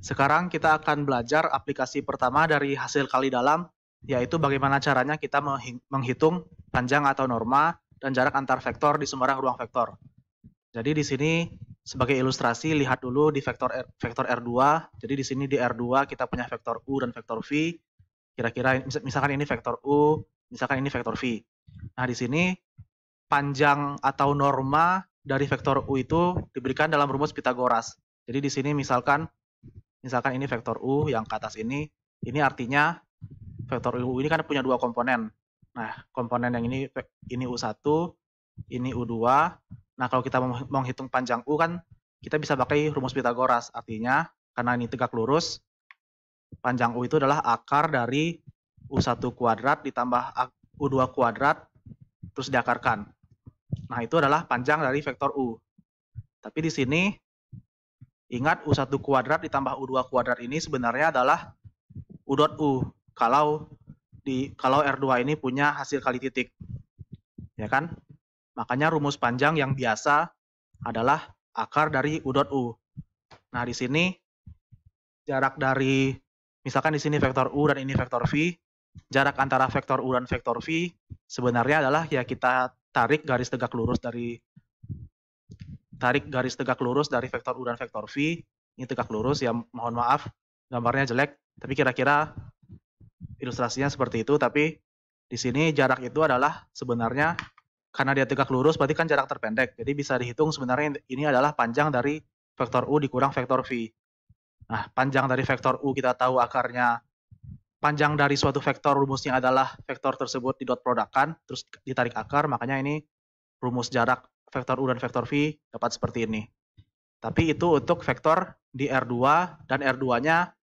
Sekarang kita akan belajar aplikasi pertama dari hasil kali dalam, yaitu bagaimana caranya kita menghitung panjang atau norma dan jarak antar vektor di sembarang ruang vektor. Jadi di sini sebagai ilustrasi lihat dulu di vektor R2. Jadi di sini di R2 kita punya vektor U dan vektor V. Kira-kira misalkan ini vektor U, misalkan ini vektor V. Nah, di sini panjang atau norma dari vektor U itu diberikan dalam rumus Pitagoras. Jadi di sini misalkan ini vektor U yang ke atas ini artinya vektor U ini kan punya dua komponen. Nah, komponen yang ini U1, ini U2. Nah, kalau kita mau menghitung panjang U kan kita bisa pakai rumus Pitagoras. Artinya, karena ini tegak lurus, panjang U itu adalah akar dari U1 kuadrat ditambah U2 kuadrat terus diakarkan. Nah, itu adalah panjang dari vektor U. Tapi di sini ingat U1 kuadrat ditambah U2 kuadrat ini sebenarnya adalah U dot U. Kalau R2 ini punya hasil kali titik. Ya kan? Makanya rumus panjang yang biasa adalah akar dari U dot U. Nah, di sini jarak dari misalkan di sini vektor U dan ini vektor V, jarak antara vektor U dan vektor V sebenarnya adalah ya kita tarik garis tegak lurus dari vektor U dan vektor V. Ini tegak lurus, ya mohon maaf gambarnya jelek, tapi kira-kira ilustrasinya seperti itu. Tapi di sini jarak itu adalah sebenarnya karena dia tegak lurus berarti kan jarak terpendek. Jadi bisa dihitung sebenarnya ini adalah panjang dari vektor U dikurang vektor V. Nah, panjang dari vektor U kita tahu akarnya, panjang dari suatu vektor rumusnya adalah vektor tersebut di dot produkkan, terus ditarik akar, makanya ini rumus jarak vektor U dan vektor V dapat seperti ini. Tapi itu untuk vektor di R2 dan R2-nya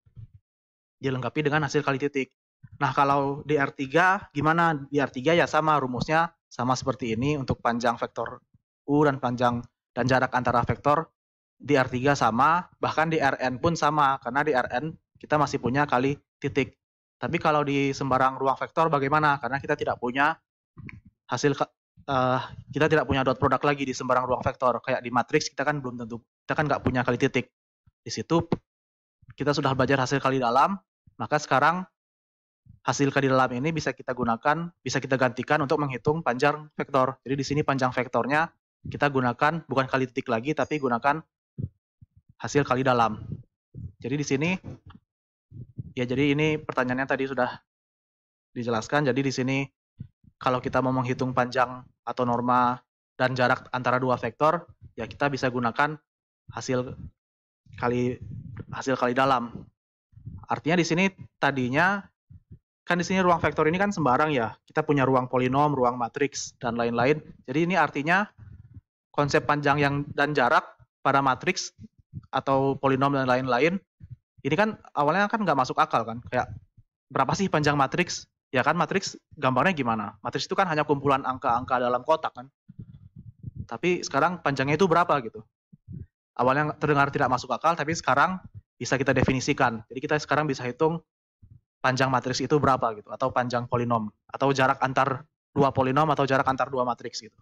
dilengkapi dengan hasil kali titik. Nah, kalau di R3 gimana? Di R3 ya sama rumusnya sama seperti ini untuk panjang vektor U dan panjang dan jarak antara vektor di R3 sama, bahkan di Rn pun sama karena di Rn kita masih punya kali titik. Tapi kalau di sembarang ruang vektor bagaimana? Karena kita tidak punya kita tidak punya dot product lagi di sembarang ruang vektor. Kayak di matriks kita kan belum tentu, kita kan nggak punya kali titik. Di situ kita sudah belajar hasil kali dalam, maka sekarang hasil kali dalam ini bisa kita gunakan, bisa kita gantikan untuk menghitung panjang vektor. Jadi di sini panjang vektornya kita gunakan bukan kali titik lagi, tapi gunakan hasil kali dalam. Jadi di sini, ya jadi ini pertanyaannya tadi sudah dijelaskan. Jadi di sini kalau kita mau menghitung panjang atau norma dan jarak antara dua vektor, ya kita bisa gunakan hasil kali dalam. Artinya di sini tadinya kan di sini ruang vektor ini kan sembarang ya. Kita punya ruang polinom, ruang matriks dan lain-lain. Jadi ini artinya konsep panjang dan jarak pada matriks atau polinom dan lain-lain ini kan awalnya kan nggak masuk akal kan. Kayak berapa sih panjang matriks? Ya kan matriks gambarnya gimana? Matriks itu kan hanya kumpulan angka-angka dalam kotak kan. Tapi sekarang panjangnya itu berapa gitu. Awalnya terdengar tidak masuk akal, tapi sekarang bisa kita definisikan. Jadi kita sekarang bisa hitung panjang matriks itu berapa gitu, atau panjang polinom, atau jarak antar dua polinom, atau jarak antar dua matriks gitu.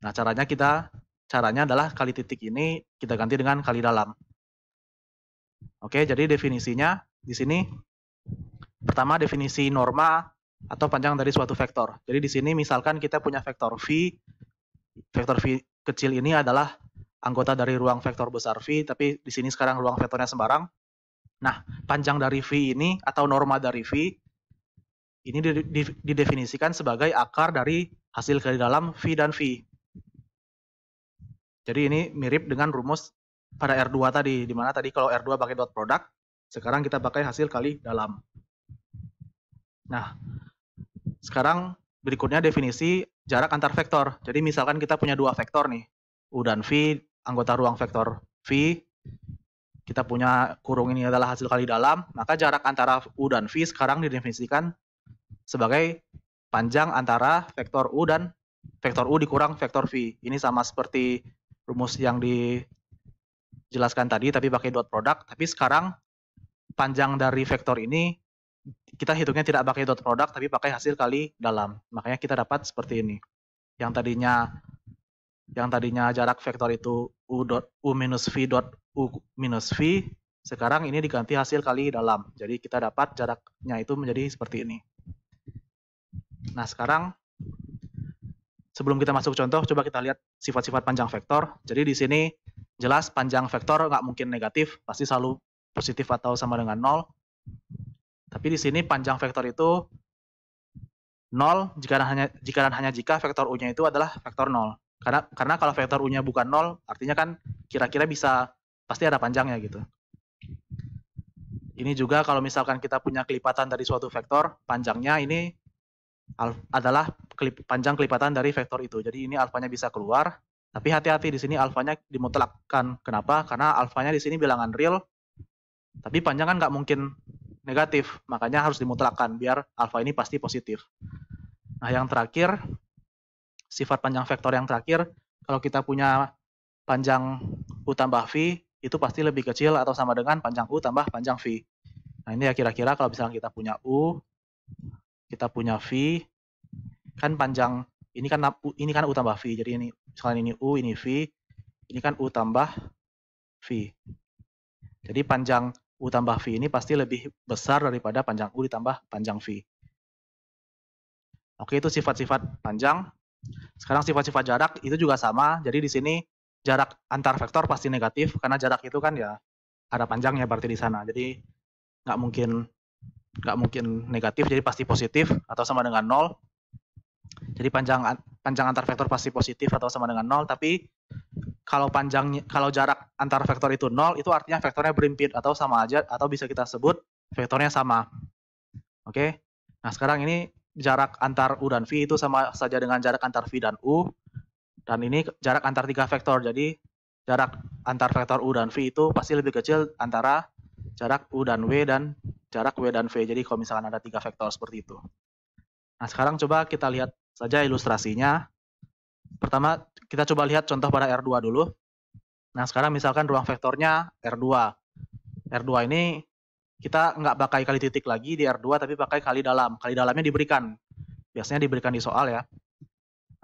Nah, caranya adalah kali titik ini kita ganti dengan kali dalam. Oke, jadi definisinya di sini pertama definisi norma atau panjang dari suatu vektor. Jadi di sini misalkan kita punya vektor V kecil ini adalah anggota dari ruang vektor besar V, tapi di sini sekarang ruang vektornya sembarang. Nah, panjang dari V ini atau norma dari V ini didefinisikan sebagai akar dari hasil kali dalam V dan V. Jadi ini mirip dengan rumus pada R2 tadi, di mana tadi kalau R2 pakai dot product, sekarang kita pakai hasil kali dalam. Nah, sekarang berikutnya definisi jarak antar vektor. Jadi misalkan kita punya dua vektor nih, U dan V, anggota ruang vektor V, kita punya kurung ini adalah hasil kali dalam, maka jarak antara U dan V sekarang didefinisikan sebagai panjang antara vektor U dan vektor U dikurang vektor V. Ini sama seperti rumus yang dijelaskan tadi, tapi pakai dot product. Tapi sekarang panjang dari vektor ini kita hitungnya tidak pakai dot product, tapi pakai hasil kali dalam. Makanya kita dapat seperti ini. Yang tadinya jarak vektor itu U minus V dot U minus V, Sekarang ini diganti hasil kali dalam. Jadi kita dapat jaraknya itu menjadi seperti ini. Nah, sekarang sebelum kita masuk contoh, coba kita lihat sifat-sifat panjang vektor. Jadi di sini jelas panjang vektor nggak mungkin negatif, pasti selalu positif atau sama dengan 0. Tapi di sini panjang vektor itu 0 jika vektor U-nya itu adalah vektor 0. Karena kalau vektor U-nya bukan 0, artinya kan kira-kira bisa, pasti ada panjangnya gitu. Ini juga kalau misalkan kita punya kelipatan dari suatu vektor, panjangnya ini adalah panjang kelipatan dari vektor itu. Jadi ini alfanya bisa keluar, tapi hati-hati di sini alfanya dimutlakkan. Kenapa? Karena alfanya di sini bilangan real, tapi panjang kan nggak mungkin negatif, makanya harus dimutlakkan biar alfa ini pasti positif. Nah, yang terakhir, sifat panjang vektor yang terakhir, kalau kita punya panjang U tambah V, itu pasti lebih kecil atau sama dengan panjang U tambah panjang V. Nah, ini ya kira-kira kalau misalnya kita punya U, kita punya V, kan panjang, ini kan U tambah V, jadi ini, misalnya ini U, ini V, ini kan U tambah V. Jadi panjang U tambah V ini pasti lebih besar daripada panjang U ditambah panjang V. Oke, itu sifat-sifat panjang. Sekarang sifat-sifat jarak itu juga sama. Jadi di sini jarak antar vektor pasti negatif, karena jarak itu kan ya ada panjangnya berarti di sana. Jadi nggak mungkin negatif, jadi pasti positif atau sama dengan 0. Jadi panjang antar vektor pasti positif atau sama dengan 0. Tapi kalau jarak antar vektor itu 0, itu artinya vektornya berimpit atau sama aja, atau bisa kita sebut vektornya sama. Oke. Nah, sekarang ini jarak antar U dan V itu sama saja dengan jarak antar V dan U. Dan ini jarak antar 3 vektor. Jadi jarak antar vektor U dan V itu pasti lebih kecil antara jarak U dan W dan jarak W dan V. Jadi kalau misalkan ada 3 vektor seperti itu. Nah, sekarang coba kita lihat saja ilustrasinya. Pertama, kita coba lihat contoh pada R2 dulu. Nah, sekarang misalkan ruang vektornya R2. R2 ini kita nggak pakai kali titik lagi di R2, tapi pakai kali dalam. Kali dalamnya diberikan. Biasanya diberikan di soal ya.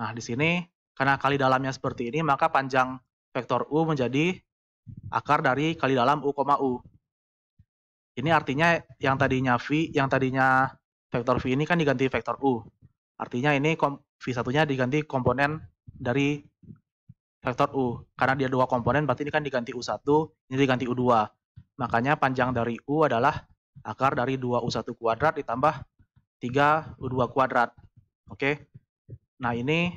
Nah, di sini, karena kali dalamnya seperti ini, maka panjang vektor U menjadi akar dari kali dalam U, U. Ini artinya yang tadinya vektor V ini kan diganti vektor U. Artinya ini V1-nya diganti komponen dari vektor U. Karena dia 2 komponen, berarti ini kan diganti U1, ini diganti U2. Makanya panjang dari U adalah akar dari 2U1 kuadrat ditambah 3U2 kuadrat. Oke. Nah, ini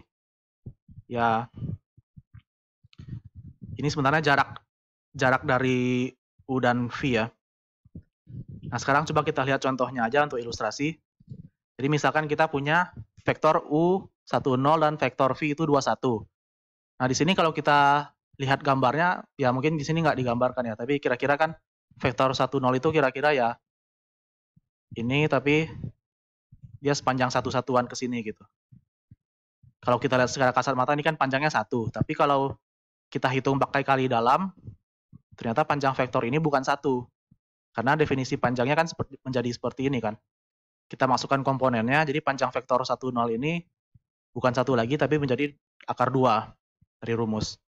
ya, ini sebenarnya jarak dari U dan V ya. Nah, sekarang coba kita lihat contohnya aja untuk ilustrasi. Jadi misalkan kita punya vektor U10 dan vektor V itu 21. Nah, di sini kalau kita lihat gambarnya, ya mungkin di sini nggak digambarkan ya, tapi kira-kira kan vektor 10 itu kira-kira ya ini, tapi dia sepanjang satu satuan ke sini gitu. Kalau kita lihat secara kasat mata ini kan panjangnya 1, tapi kalau kita hitung pakai kali dalam, ternyata panjang vektor ini bukan 1. Karena definisi panjangnya kan menjadi seperti ini kan. Kita masukkan komponennya, jadi panjang vektor 10 ini bukan 1 lagi, tapi menjadi akar 2 dari rumus.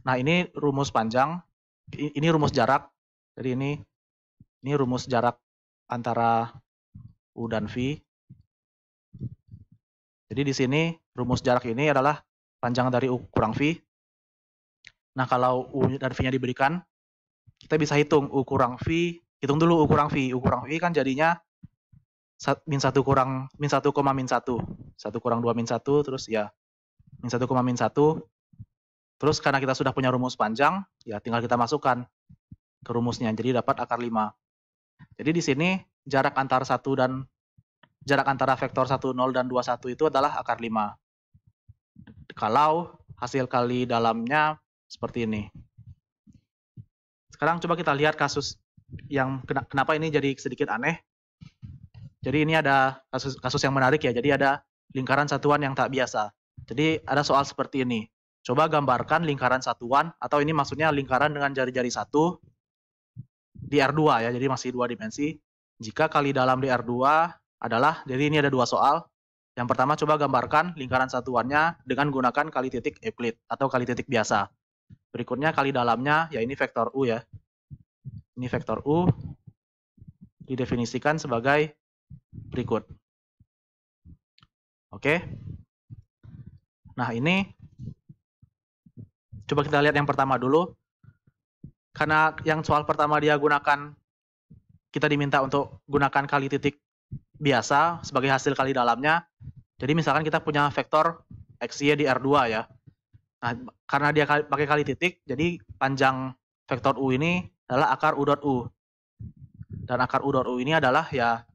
Nah, ini rumus panjang, ini rumus jarak. Jadi ini rumus jarak antara U dan V. Jadi di sini rumus jarak ini adalah panjang dari U kurang V. Nah, kalau U dan V-nya diberikan, kita bisa hitung U kurang V. Hitung dulu U kurang V. U kurang V kan jadinya min 1 kurang min 1, min 1. 1 kurang 2 min 1, terus ya min 1, min 1. Terus karena kita sudah punya rumus panjang, ya tinggal kita masukkan ke rumusnya. Jadi dapat akar 5. Jadi di sini jarak antara vektor 10 dan 21 itu adalah akar 5. Kalau hasil kali dalamnya seperti ini. Sekarang coba kita lihat kasus yang kenapa ini jadi sedikit aneh. Jadi ini ada kasus yang menarik ya. Jadi ada lingkaran satuan yang tak biasa. Jadi ada soal seperti ini. Coba gambarkan lingkaran satuan, atau ini maksudnya lingkaran dengan jari-jari 1 di R2 ya, jadi masih 2 dimensi. Jika kali dalam di R2 adalah, jadi ini ada 2 soal. Yang pertama, coba gambarkan lingkaran satuannya dengan gunakan kali titik Euclid atau kali titik biasa. Berikutnya kali dalamnya, ya ini vektor U ya. Ini vektor U didefinisikan sebagai berikut. Oke. Nah, ini coba kita lihat yang pertama dulu. Karena yang soal pertama dia gunakan, kita diminta untuk gunakan kali titik biasa sebagai hasil kali dalamnya. Jadi misalkan kita punya vektor XY di R2 ya. Nah, karena dia pakai kali titik, jadi panjang vektor U ini adalah akar U dot U. Dan akar U dot U ini adalah ya,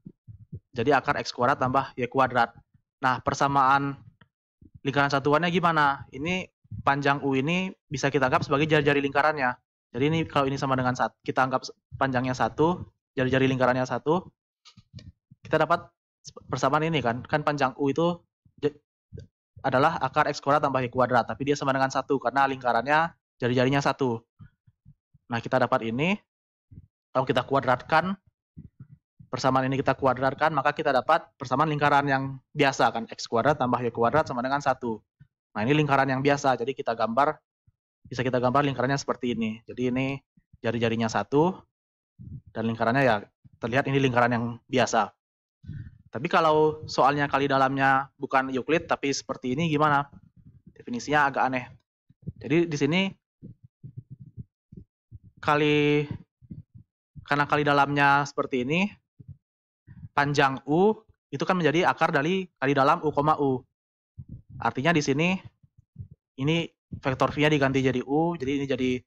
jadi akar X kuadrat tambah Y kuadrat. Nah, persamaan lingkaran satuannya gimana? Ini panjang U ini bisa kita anggap sebagai jari-jari lingkarannya. Jadi ini kalau ini sama dengan kita anggap panjangnya 1, jari-jari lingkarannya 1, kita dapat persamaan ini kan panjang U itu adalah akar X kuadrat tambah Y kuadrat, tapi dia sama dengan 1 karena lingkarannya jari-jarinya 1. Nah, kita dapat ini, kalau kita kuadratkan, persamaan ini kita kuadratkan, maka kita dapat persamaan lingkaran yang biasa kan, X kuadrat tambah Y kuadrat sama dengan 1. Nah, ini lingkaran yang biasa, jadi bisa kita gambar lingkarannya seperti ini. Jadi ini jari-jarinya 1, dan lingkarannya ya terlihat ini lingkaran yang biasa. Tapi kalau soalnya kali dalamnya bukan Euclid tapi seperti ini gimana? Definisinya agak aneh. Jadi di sini karena kali dalamnya seperti ini, panjang U itu kan menjadi akar dari kali dalam U, U. Artinya di sini ini vektor V-nya diganti jadi U, jadi ini jadi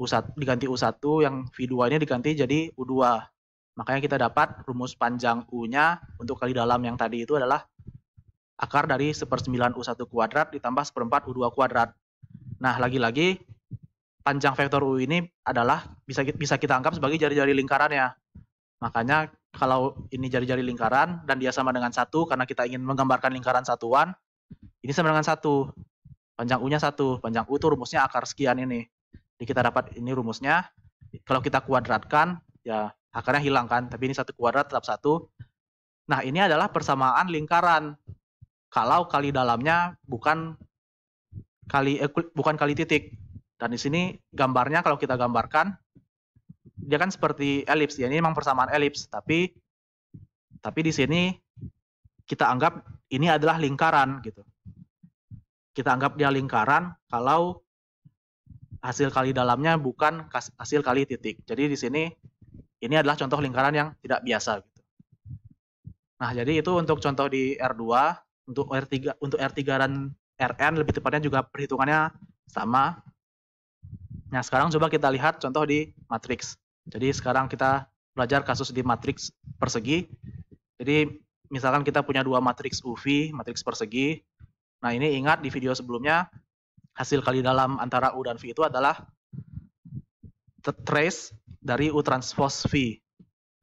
U1 diganti U1, yang V2 ini diganti jadi U2. Makanya kita dapat rumus panjang U-nya untuk kali dalam yang tadi itu adalah akar dari 1/9 U1 kuadrat ditambah 1/4 U2 kuadrat. Nah, lagi-lagi panjang vektor U ini adalah bisa kita anggap sebagai jari-jari lingkarannya. Makanya kalau ini jari-jari lingkaran dan dia sama dengan 1 karena kita ingin menggambarkan lingkaran satuan, ini sama dengan 1. Panjang U-nya 1. Panjang U itu rumusnya akar sekian ini. Jadi kita dapat ini rumusnya. Kalau kita kuadratkan, ya akarnya hilang kan, tapi ini 1 kuadrat tetap 1. Nah, ini adalah persamaan lingkaran. Kalau kali dalamnya bukan kali titik. Dan di sini gambarnya kalau kita gambarkan, dia kan seperti elips ya. Ini memang persamaan elips, tapi di sini kita anggap ini adalah lingkaran gitu. Kita anggap dia lingkaran kalau hasil kali dalamnya bukan hasil kali titik. Jadi di sini ini adalah contoh lingkaran yang tidak biasa gitu. Nah, jadi itu untuk contoh di R2, untuk R3 dan Rn lebih tepatnya juga perhitungannya sama. Nah, sekarang coba kita lihat contoh di matriks. Jadi sekarang kita belajar kasus di matriks persegi. Jadi misalkan kita punya dua matriks UV, matriks persegi. Nah, ini ingat di video sebelumnya hasil kali dalam antara U dan V itu adalah trace dari U transpose V.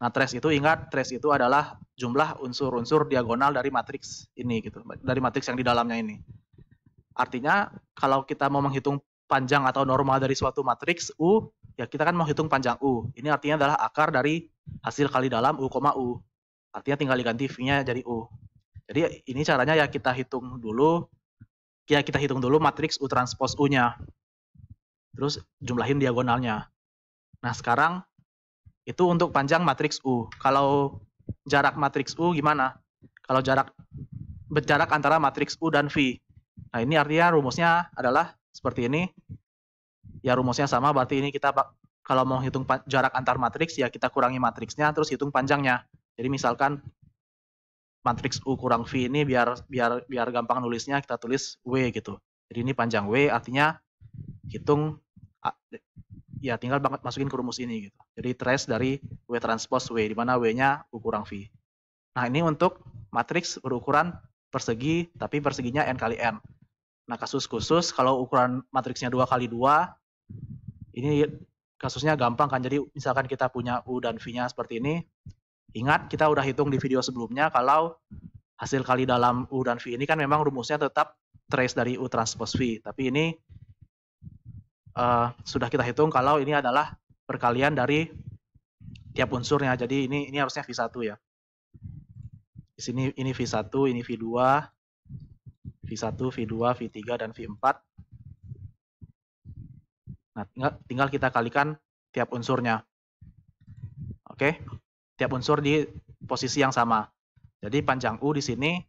Nah, trace itu ingat, trace itu adalah jumlah unsur-unsur diagonal dari matriks ini gitu, dari matriks yang di dalamnya ini. Artinya kalau kita mau menghitung panjang atau norma dari suatu matriks U, ya kita kan mau hitung panjang U. Ini artinya adalah akar dari hasil kali dalam U, U. Artinya tinggal diganti V-nya jadi U. Jadi ini caranya ya kita hitung dulu. Ya kita hitung dulu matriks U transpose U-nya. Terus jumlahin diagonalnya. Nah, sekarang itu untuk panjang matriks U. Kalau jarak matriks U gimana? Kalau jarak antara matriks U dan V. Nah, ini artinya rumusnya adalah seperti ini. Ya rumusnya sama, berarti ini kita kalau mau hitung jarak antar matriks ya kita kurangi matriksnya terus hitung panjangnya. Jadi misalkan matriks U kurang V ini biar gampang nulisnya kita tulis W gitu. Jadi ini panjang W, artinya hitung ya tinggal masukin ke rumus ini gitu. Jadi trace dari W transpose W, di mana W-nya U kurang V. Nah, ini untuk matriks berukuran persegi, tapi perseginya N kali N. Nah, kasus khusus kalau ukuran matriksnya 2 kali 2, ini kasusnya gampang kan. Jadi misalkan kita punya U dan V-nya seperti ini. Ingat, kita udah hitung di video sebelumnya kalau hasil kali dalam U dan V ini kan memang rumusnya tetap trace dari U transpose V. Tapi ini sudah kita hitung kalau ini adalah perkalian dari tiap unsurnya. Jadi ini harusnya V1 ya. Di sini ini V1, ini V2, V1, V2, V3, dan V4. Nah, tinggal kita kalikan tiap unsurnya. Oke, tiap unsur di posisi yang sama. Jadi panjang U di sini,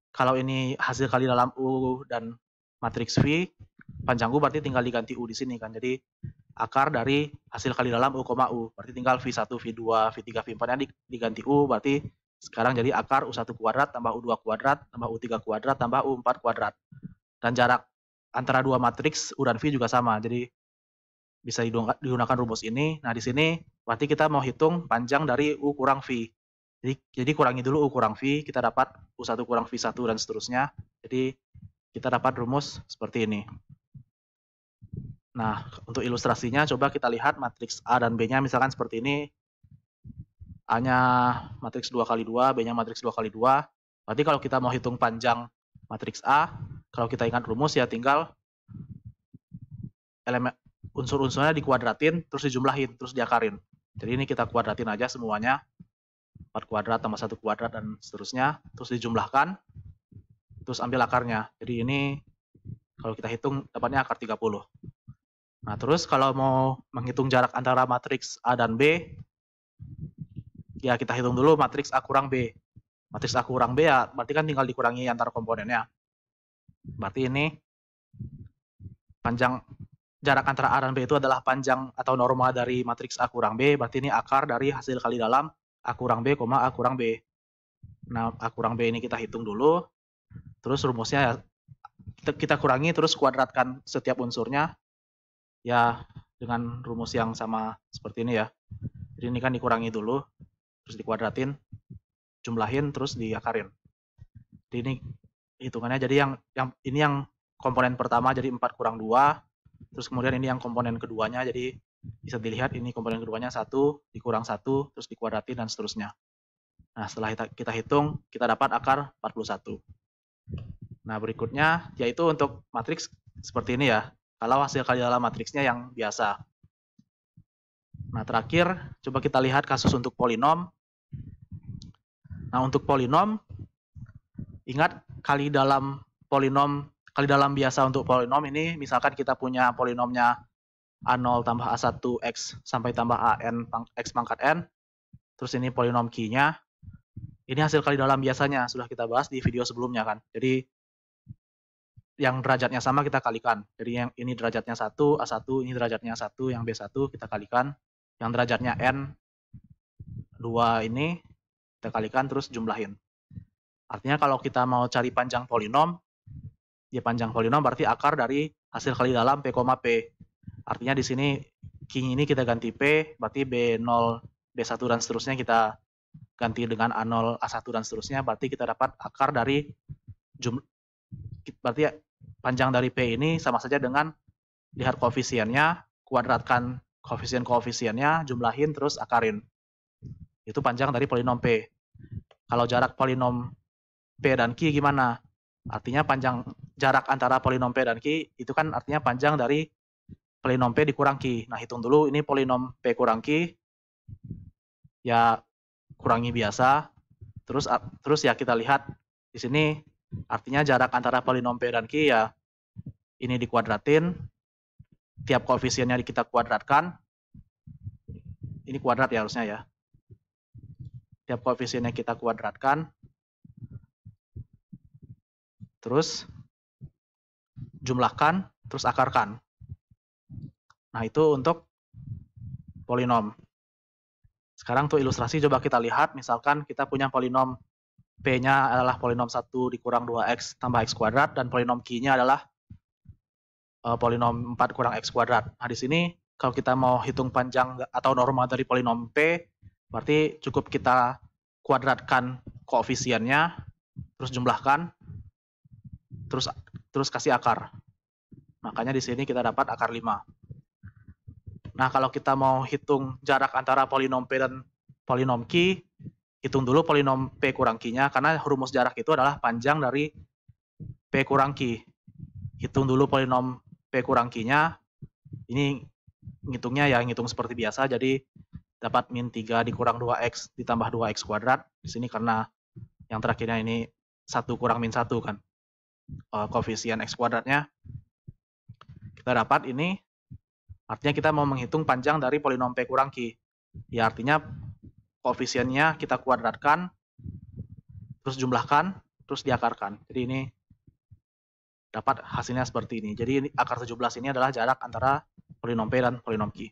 kalau ini hasil kali dalam U dan matriks V, panjang U berarti tinggal diganti U di sini kan. Jadi akar dari hasil kali dalam U, U. Berarti tinggal V1, V2, V3, V4-nya diganti U, berarti sekarang jadi akar U1 kuadrat tambah U2 kuadrat tambah U3 kuadrat tambah U4 kuadrat. Dan jarak antara dua matriks U dan V juga sama. Jadi bisa digunakan rumus ini. Nah, di sini berarti kita mau hitung panjang dari U kurang V. Jadi kurangi dulu U kurang V, kita dapat U1 kurang V1 dan seterusnya. Jadi kita dapat rumus seperti ini. Nah, untuk ilustrasinya coba kita lihat matriks A dan B-nya misalkan seperti ini. A-nya matriks 2 kali 2, B-nya matriks 2 kali 2. Berarti kalau kita mau hitung panjang matriks A, kalau kita ingat rumus ya tinggal elemen unsur-unsurnya dikuadratin, terus dijumlahin, terus diakarin. Jadi ini kita kuadratin aja semuanya. 4 kuadrat tambah 1 kuadrat dan seterusnya, terus dijumlahkan, terus ambil akarnya. Jadi ini kalau kita hitung dapatnya akar 30. Nah, terus kalau mau menghitung jarak antara matriks A dan B, ya kita hitung dulu matriks A kurang B. Matriks A kurang B ya berarti kan tinggal dikurangi antar komponennya. Berarti ini panjang jarak antara A dan B itu adalah panjang atau norma dari matriks A kurang B, berarti ini akar dari hasil kali dalam A kurang B, A kurang B. Nah, A kurang B ini kita hitung dulu, terus rumusnya kita kurangi, terus kuadratkan setiap unsurnya, ya dengan rumus yang sama seperti ini ya. Jadi ini kan dikurangi dulu, terus dikuadratin, jumlahin, terus diakarin. Jadi ini hitungannya, jadi yang ini yang komponen pertama jadi 4 kurang 2, terus kemudian ini yang komponen keduanya, jadi bisa dilihat ini komponen keduanya 1, dikurang 1, terus dikuadratin, dan seterusnya. Nah, setelah kita hitung, kita dapat akar 41. Nah, berikutnya yaitu untuk matriks seperti ini ya, kalau hasil kali dalam matriksnya yang biasa. Nah, terakhir, coba kita lihat kasus untuk polinom. Nah, untuk polinom, ingat kali dalam biasa untuk polinom ini, misalkan kita punya polinomnya A0 tambah A1X sampai tambah AN X pangkat N, terus ini polinom Q-nya, ini hasil kali dalam biasanya, sudah kita bahas di video sebelumnya kan. Jadi, yang derajatnya sama kita kalikan. Jadi yang ini derajatnya 1, A1, ini derajatnya 1, yang B1 kita kalikan. Yang derajatnya N, 2 ini kita kalikan, terus jumlahin. Artinya kalau kita mau cari panjang polinom, ya panjang polinom berarti akar dari hasil kali dalam P, P. Artinya di sini Q ini kita ganti P, berarti B0, B1 dan seterusnya kita ganti dengan A0, A1 dan seterusnya, berarti kita dapat akar dari berarti panjang dari P ini sama saja dengan lihat koefisiennya, kuadratkan koefisiennya, jumlahin, terus akarin. Itu panjang dari polinom P. Kalau jarak polinom P dan Q gimana? Artinya panjang jarak antara polinom P dan Q itu kan artinya panjang dari polinom P dikurang Q. Nah, hitung dulu ini polinom P kurang Q. Ya kurangi biasa. Terus ya kita lihat di sini artinya jarak antara polinom P dan Q ya ini dikuadratin. Tiap koefisiennya kita kuadratkan. Ini kuadrat ya harusnya ya. Tiap koefisiennya kita kuadratkan. Terus jumlahkan, terus akarkan. Nah, itu untuk polinom. Sekarang untuk ilustrasi coba kita lihat, misalkan kita punya polinom P-nya adalah polinom 1 dikurang 2X tambah X kuadrat, dan polinom Q-nya adalah polinom 4 kurang X kuadrat. Nah, di sini kalau kita mau hitung panjang atau norma dari polinom P, berarti cukup kita kuadratkan koefisiennya, terus jumlahkan, terus kasih akar. Makanya di sini kita dapat akar 5. Nah, kalau kita mau hitung jarak antara polinom P dan polinom Q, hitung dulu polinom P kurang Q-nya, karena rumus jarak itu adalah panjang dari P kurang Q. Hitung dulu polinom P kurang Q-nya, ini ngitungnya ya ngitung seperti biasa, jadi dapat min 3 dikurang 2X ditambah 2X kuadrat. Di sini karena yang terakhirnya ini 1 kurang min 1 kan, koefisien X kuadratnya. Kita dapat ini, artinya kita mau menghitung panjang dari polinom P kurang Q. Ya artinya koefisiennya kita kuadratkan, terus jumlahkan, terus diakarkan. Jadi ini dapat hasilnya seperti ini. Jadi akar 17 ini adalah jarak antara polinom P dan polinom Q.